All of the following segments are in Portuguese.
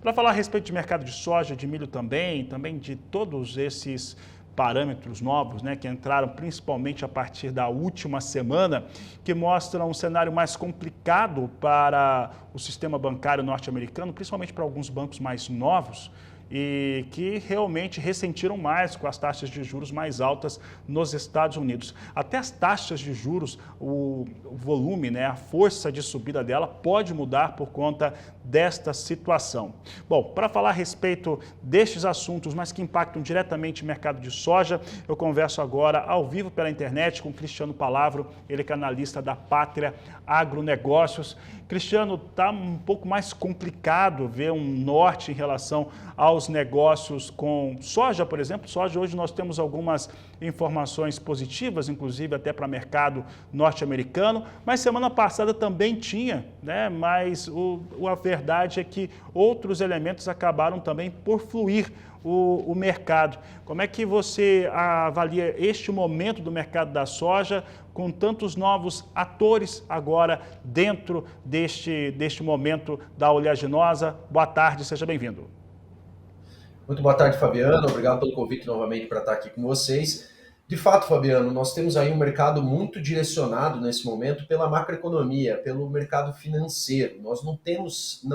Para falar a respeito de mercado de soja, de milho também de todos esses parâmetros novos, né, que entraram principalmente a partir da última semana, que mostram um cenário mais complicado para o sistema bancário norte-americano, principalmente para alguns bancos mais novos, e que realmente ressentiram mais com as taxas de juros mais altas nos Estados Unidos. Até as taxas de juros, o volume, né, a força de subida dela pode mudar por conta desta situação. Bom, para falar a respeito destes assuntos, mas que impactam diretamente o mercado de soja, eu converso agora ao vivo pela internet com Cristiano Palavro, ele que é analista da Pátria Agronegócios. Cristiano, está um pouco mais complicado ver um norte em relação aos negócios com soja, por exemplo. Soja, hoje nós temos algumas informações positivas, inclusive até para o mercado norte-americano, mas semana passada também tinha, né? Mas a verdade é que outros elementos acabaram também por fluir o mercado. Como é que você avalia este momento do mercado da soja com tantos novos atores agora dentro deste momento da oleaginosa? Boa tarde, seja bem-vindo. Muito boa tarde, Fabiano. Obrigado pelo convite novamente para estar aqui com vocês. De fato, Fabiano, nós temos aí um mercado muito direcionado nesse momento pela macroeconomia, pelo mercado financeiro. Nós não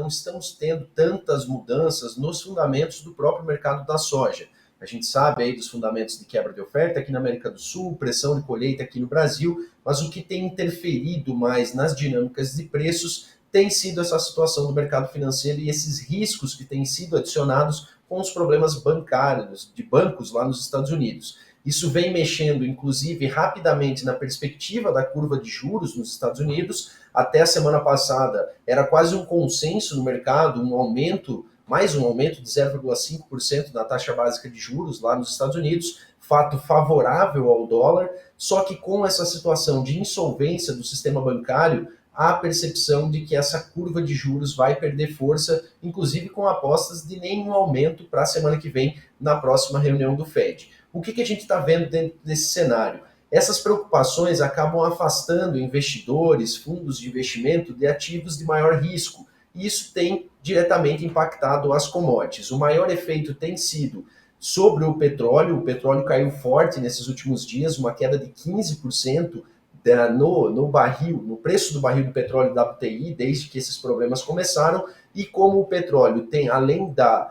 estamos tendo tantas mudanças nos fundamentos do próprio mercado da soja. A gente sabe aí dos fundamentos de quebra de oferta aqui na América do Sul, pressão de colheita aqui no Brasil, mas o que tem interferido mais nas dinâmicas de preços tem sido essa situação do mercado financeiro e esses riscos que têm sido adicionados com os problemas bancários, de bancos lá nos Estados Unidos. Isso vem mexendo, inclusive, rapidamente na perspectiva da curva de juros nos Estados Unidos. Até a semana passada era quase um consenso no mercado, mais um aumento de 0,5% na taxa básica de juros lá nos Estados Unidos, fato favorável ao dólar, só que com essa situação de insolvência do sistema bancário, há a percepção de que essa curva de juros vai perder força, inclusive com apostas de nenhum aumento para a semana que vem, na próxima reunião do Fed. O que a gente está vendo dentro desse cenário? Essas preocupações acabam afastando investidores, fundos de investimento de ativos de maior risco, e isso tem diretamente impactado as commodities. O maior efeito tem sido sobre o petróleo caiu forte nesses últimos dias, uma queda de 15%, no preço do barril do petróleo da WTI, desde que esses problemas começaram, e como o petróleo tem, além da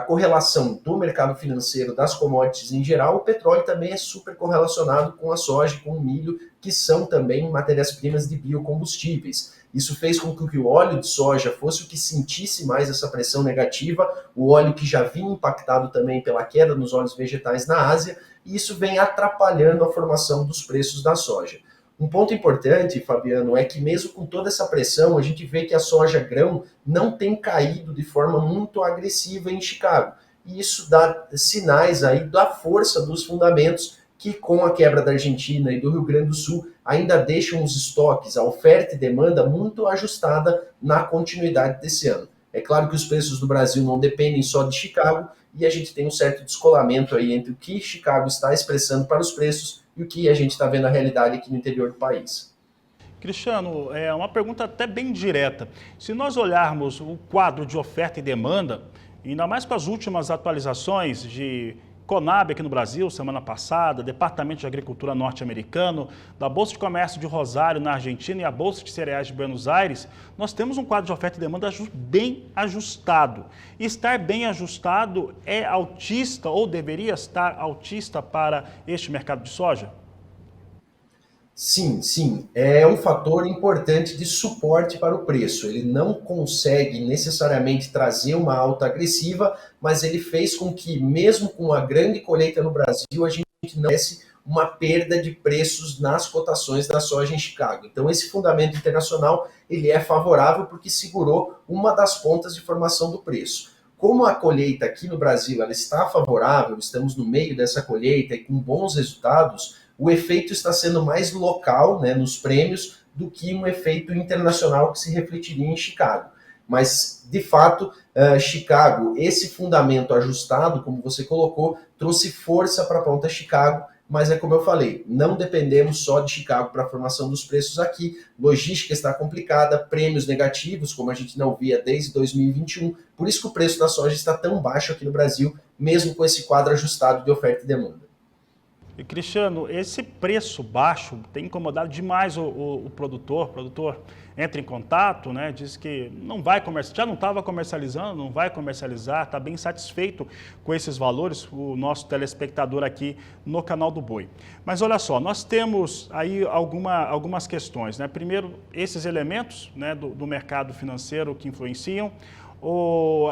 correlação do mercado financeiro, das commodities em geral, o petróleo também é super correlacionado com a soja e com o milho, que são também matérias-primas de biocombustíveis. Isso fez com que o óleo de soja fosse o que sentisse mais essa pressão negativa, o óleo que já vinha impactado também pela queda nos óleos vegetais na Ásia, e isso vem atrapalhando a formação dos preços da soja. Um ponto importante, Fabiano, é que mesmo com toda essa pressão, a gente vê que a soja grão não tem caído de forma muito agressiva em Chicago. E isso dá sinais aí da força dos fundamentos que, com a quebra da Argentina e do Rio Grande do Sul, ainda deixam os estoques, a oferta e demanda muito ajustada na continuidade desse ano. É claro que os preços do Brasil não dependem só de Chicago, e a gente tem um certo descolamento aí entre o que Chicago está expressando para os preços e o que a gente está vendo a realidade aqui no interior do país. Cristiano, é uma pergunta até bem direta. Se nós olharmos o quadro de oferta e demanda, ainda mais com as últimas atualizações de Conab aqui no Brasil, semana passada, Departamento de Agricultura norte-americano, da Bolsa de Comércio de Rosário, na Argentina, e a Bolsa de Cereais de Buenos Aires, nós temos um quadro de oferta e demanda bem ajustado. E estar bem ajustado é altista ou deveria estar altista para este mercado de soja? Sim, é um fator importante de suporte para o preço. Ele não consegue necessariamente trazer uma alta agressiva, mas ele fez com que, mesmo com a grande colheita no Brasil, a gente não tivesse uma perda de preços nas cotações da soja em Chicago. Então, esse fundamento internacional ele é favorável porque segurou uma das pontas de formação do preço. Como a colheita aqui no Brasil ela está favorável, estamos no meio dessa colheita e com bons resultados, o efeito está sendo mais local, né, nos prêmios, do que um efeito internacional que se refletiria em Chicago. Mas, de fato, Chicago, esse fundamento ajustado, como você colocou, trouxe força para a ponta Chicago mas é como eu falei, não dependemos só de Chicago para a formação dos preços aqui, logística está complicada, prêmios negativos, como a gente não via desde 2021, por isso que o preço da soja está tão baixo aqui no Brasil, mesmo com esse quadro ajustado de oferta e demanda. E, Cristiano, esse preço baixo tem incomodado demais o produtor. O produtor entra em contato, né, diz que não vai comercializar, já não estava comercializando, não vai comercializar, está bem satisfeito com esses valores, o nosso telespectador aqui no canal do Boi. Mas olha só, nós temos aí algumas questões, né? Primeiro, esses elementos, né, do mercado financeiro que influenciam,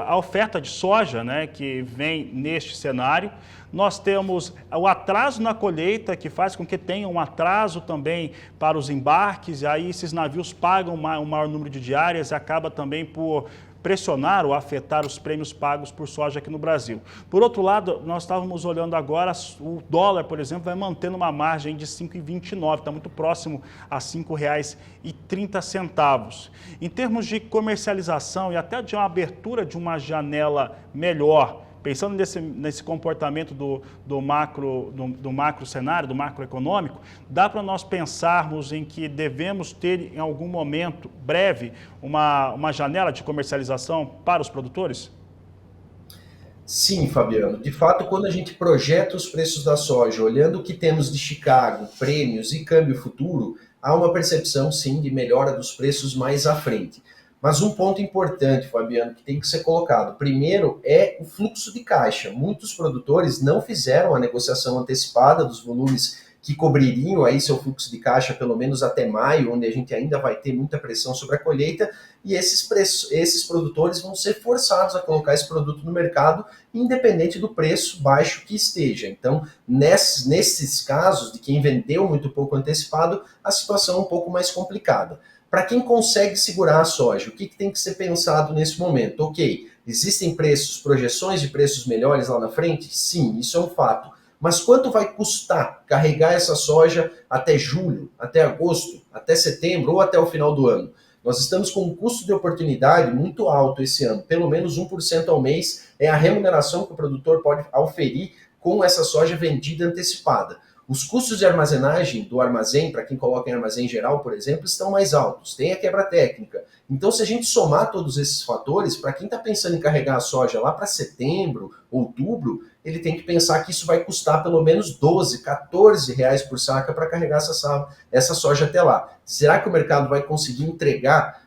a oferta de soja, né, que vem neste cenário. Nós temos o atraso na colheita, que faz com que tenha um atraso também para os embarques, e aí esses navios pagam um maior número de diárias e acaba também por pressionar ou afetar os prêmios pagos por soja aqui no Brasil. Por outro lado, nós estávamos olhando agora, o dólar, por exemplo, vai mantendo uma margem de 5,29, está muito próximo a R$ 5,30. Em termos de comercialização e até de uma abertura de uma janela melhor, pensando nesse comportamento do macro cenário, do macroeconômico, dá para nós pensarmos em que devemos ter, em algum momento breve, uma janela de comercialização para os produtores? Sim, Fabiano. De fato, quando a gente projeta os preços da soja, olhando o que temos de Chicago, prêmios e câmbio futuro, há uma percepção, sim, de melhora dos preços mais à frente. Mas um ponto importante, Fabiano, que tem que ser colocado. Primeiro é o fluxo de caixa. Muitos produtores não fizeram a negociação antecipada dos volumes que cobririam aí seu fluxo de caixa pelo menos até maio, onde a gente ainda vai ter muita pressão sobre a colheita, e esses produtores vão ser forçados a colocar esse produto no mercado, independente do preço baixo que esteja. Então, nesses casos de quem vendeu muito pouco antecipado, a situação é um pouco mais complicada. Para quem consegue segurar a soja, o que tem que ser pensado nesse momento? Ok, existem projeções de preços melhores lá na frente? Sim, isso é um fato. Mas quanto vai custar carregar essa soja até julho, até agosto, até setembro ou até o final do ano? Nós estamos com um custo de oportunidade muito alto esse ano, pelo menos 1% ao mês é a remuneração que o produtor pode oferir com essa soja vendida antecipada. Os custos de armazenagem do armazém, para quem coloca em armazém geral, por exemplo, estão mais altos. Tem a quebra técnica. Então, se a gente somar todos esses fatores, para quem está pensando em carregar a soja lá para setembro, outubro, ele tem que pensar que isso vai custar pelo menos 12, 14 reais por saca para carregar essa soja até lá. Será que o mercado vai conseguir entregar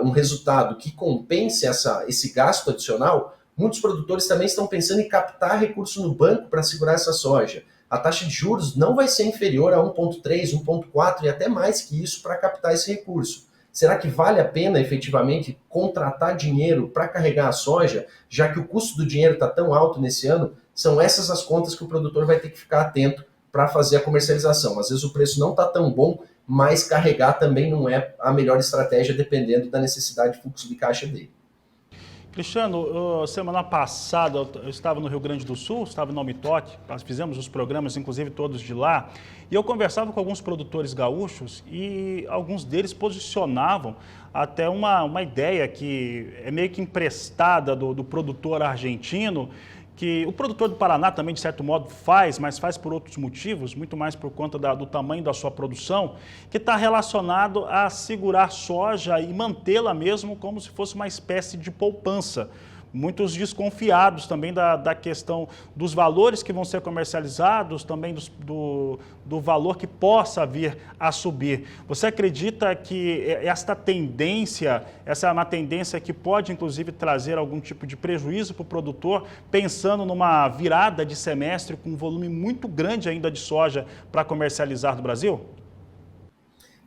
um resultado que compense esse gasto adicional? Muitos produtores também estão pensando em captar recurso no banco para segurar essa soja. A taxa de juros não vai ser inferior a 1,3, 1,4 e até mais que isso para captar esse recurso. Será que vale a pena efetivamente contratar dinheiro para carregar a soja, já que o custo do dinheiro está tão alto nesse ano? São essas as contas que o produtor vai ter que ficar atento para fazer a comercialização. Às vezes o preço não está tão bom, mas carregar também não é a melhor estratégia, dependendo da necessidade de fluxo de caixa dele. Cristiano, semana passada eu estava no Rio Grande do Sul, estava no Almitoque, nós fizemos os programas, inclusive todos de lá, e eu conversava com alguns produtores gaúchos e alguns deles posicionavam até uma ideia que é meio que emprestada do produtor argentino, que o produtor do Paraná também, de certo modo, faz, mas faz por outros motivos, muito mais por conta do tamanho da sua produção, que está relacionado a segurar soja e mantê-la mesmo como se fosse uma espécie de poupança. Muitos desconfiados também da questão dos valores que vão ser comercializados, também do valor que possa vir a subir. Você acredita que essa é uma tendência que pode, inclusive, trazer algum tipo de prejuízo para o produtor, pensando numa virada de semestre com um volume muito grande ainda de soja para comercializar no Brasil?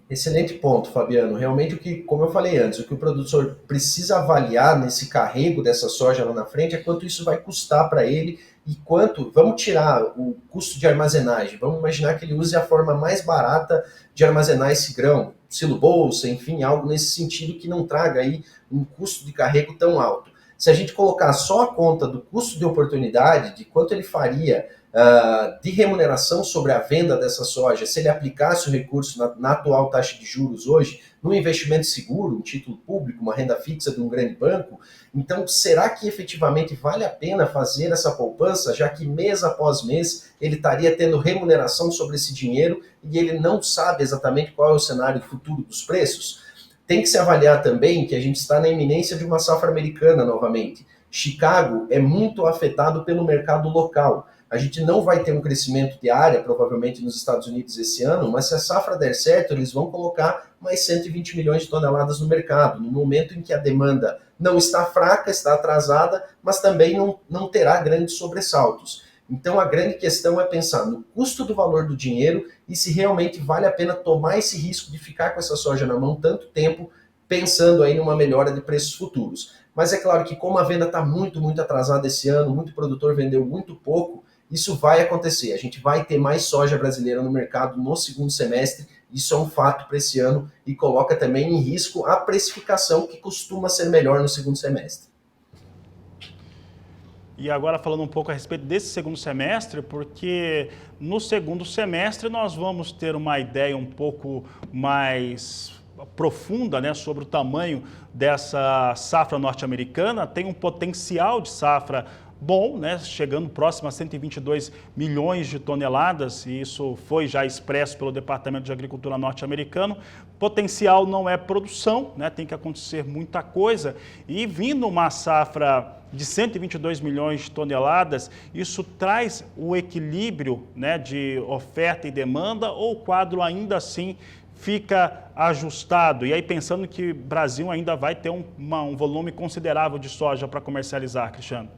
Excelente ponto, Fabiano. Realmente, como eu falei antes, o que o produtor precisa avaliar nesse carrego dessa soja lá na frente é quanto isso vai custar para ele e quanto. Vamos tirar o custo de armazenagem, vamos imaginar que ele use a forma mais barata de armazenar esse grão, silo-bolsa, enfim, algo nesse sentido que não traga aí um custo de carrego tão alto. Se a gente colocar só a conta do custo de oportunidade, de quanto ele faria de remuneração sobre a venda dessa soja, se ele aplicasse o recurso na atual taxa de juros hoje, num investimento seguro, um título público, uma renda fixa de um grande banco, então será que efetivamente vale a pena fazer essa poupança, já que mês após mês ele estaria tendo remuneração sobre esse dinheiro e ele não sabe exatamente qual é o cenário futuro dos preços? Tem que se avaliar também que a gente está na iminência de uma safra americana novamente. Chicago é muito afetado pelo mercado local. A gente não vai ter um crescimento de área, provavelmente, nos Estados Unidos esse ano, mas se a safra der certo, eles vão colocar mais 120 milhões de toneladas no mercado, no momento em que a demanda não está fraca, está atrasada, mas também não terá grandes sobressaltos. Então, a grande questão é pensar no custo do valor do dinheiro e se realmente vale a pena tomar esse risco de ficar com essa soja na mão tanto tempo, pensando aí numa melhora de preços futuros. Mas é claro que como a venda está muito, muito atrasada esse ano, muito produtor vendeu muito pouco, isso vai acontecer. A gente vai ter mais soja brasileira no mercado no segundo semestre, isso é um fato para esse ano e coloca também em risco a precificação que costuma ser melhor no segundo semestre. E agora falando um pouco a respeito desse segundo semestre, porque no segundo semestre nós vamos ter uma ideia um pouco mais profunda, né, sobre o tamanho dessa safra norte-americana. Tem um potencial de safra bom, né, chegando próximo a 122 milhões de toneladas, e isso foi já expresso pelo Departamento de Agricultura norte-americano. Potencial não é produção, né, tem que acontecer muita coisa, e vindo uma safra de 122 milhões de toneladas, isso traz o equilíbrio, né, de oferta e demanda, ou o quadro ainda assim fica ajustado? E aí pensando que o Brasil ainda vai ter um volume considerável de soja para comercializar, Cristiano.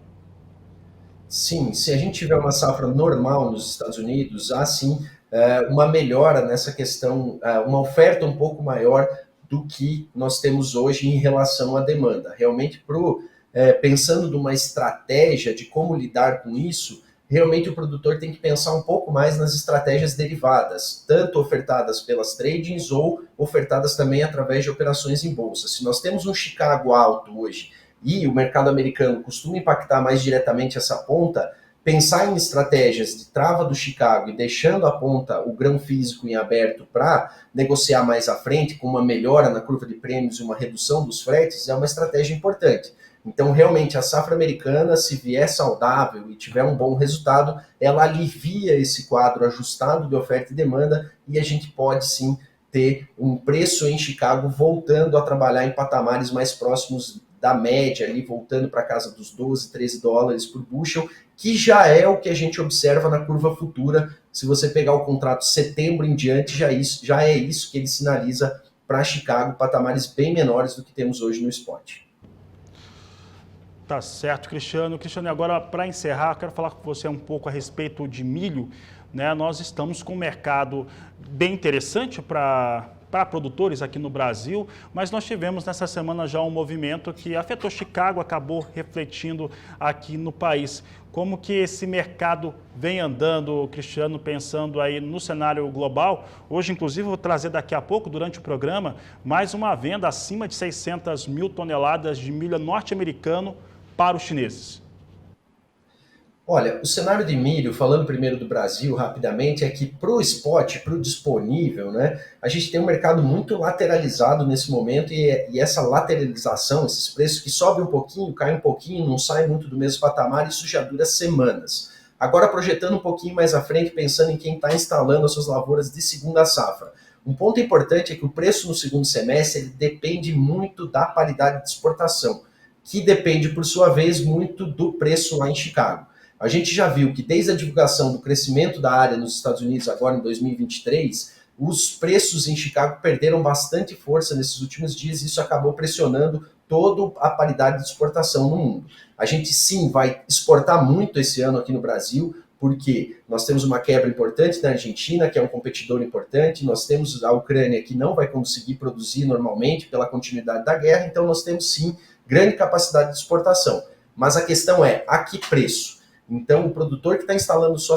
Sim, se a gente tiver uma safra normal nos Estados Unidos, há sim uma melhora nessa questão, uma oferta um pouco maior do que nós temos hoje em relação à demanda. Realmente, pensando numa estratégia de como lidar com isso, realmente o produtor tem que pensar um pouco mais nas estratégias derivadas, tanto ofertadas pelas tradings ou ofertadas também através de operações em bolsa. Se nós temos um Chicago alto hoje, e o mercado americano costuma impactar mais diretamente essa ponta, pensar em estratégias de trava do Chicago e deixando a ponta, o grão físico em aberto para negociar mais à frente, com uma melhora na curva de prêmios e uma redução dos fretes, é uma estratégia importante. Então, realmente, a safra americana, se vier saudável e tiver um bom resultado, ela alivia esse quadro ajustado de oferta e demanda e a gente pode, sim, ter um preço em Chicago voltando a trabalhar em patamares mais próximos da média, ali voltando para casa dos 12, 13 dólares por bushel, que já é o que a gente observa na curva futura. Se você pegar o contrato setembro em diante, já é isso que ele sinaliza para Chicago, patamares bem menores do que temos hoje no spot. Tá certo, Cristiano. Cristiano, e agora para encerrar, quero falar com você um pouco a respeito de milho, né? Nós estamos com um mercado bem interessante para produtores aqui no Brasil, mas nós tivemos nessa semana já um movimento que afetou Chicago, acabou refletindo aqui no país. Como que esse mercado vem andando, Cristiano, pensando aí no cenário global? Hoje, inclusive, vou trazer daqui a pouco, durante o programa, mais uma venda acima de 600 mil toneladas de milho norte-americano para os chineses. Olha, o cenário de milho, falando primeiro do Brasil rapidamente, é que para o spot, para o disponível, né, a gente tem um mercado muito lateralizado nesse momento e essa lateralização, esses preços que sobem um pouquinho, caem um pouquinho, não saem muito do mesmo patamar, isso já dura semanas. Agora, projetando um pouquinho mais à frente, pensando em quem está instalando as suas lavouras de segunda safra. Um ponto importante é que o preço no segundo semestre ele depende muito da paridade de exportação, que depende, por sua vez, muito do preço lá em Chicago. A gente já viu que desde a divulgação do crescimento da área nos Estados Unidos agora em 2023, os preços em Chicago perderam bastante força nesses últimos dias e isso acabou pressionando toda a paridade de exportação no mundo. A gente sim vai exportar muito esse ano aqui no Brasil, porque nós temos uma quebra importante na Argentina, que é um competidor importante, nós temos a Ucrânia que não vai conseguir produzir normalmente pela continuidade da guerra, então nós temos sim grande capacidade de exportação. Mas a questão é, a que preço? Então, o produtor que está instalando sua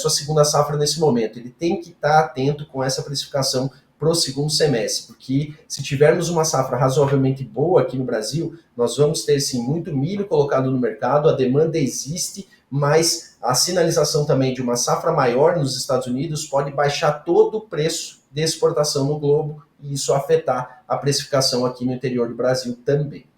segunda safra nesse momento, ele tem que estar atento com essa precificação para o segundo semestre, porque se tivermos uma safra razoavelmente boa aqui no Brasil, nós vamos ter sim muito milho colocado no mercado, a demanda existe, mas a sinalização também de uma safra maior nos Estados Unidos pode baixar todo o preço de exportação no globo e isso afetar a precificação aqui no interior do Brasil também.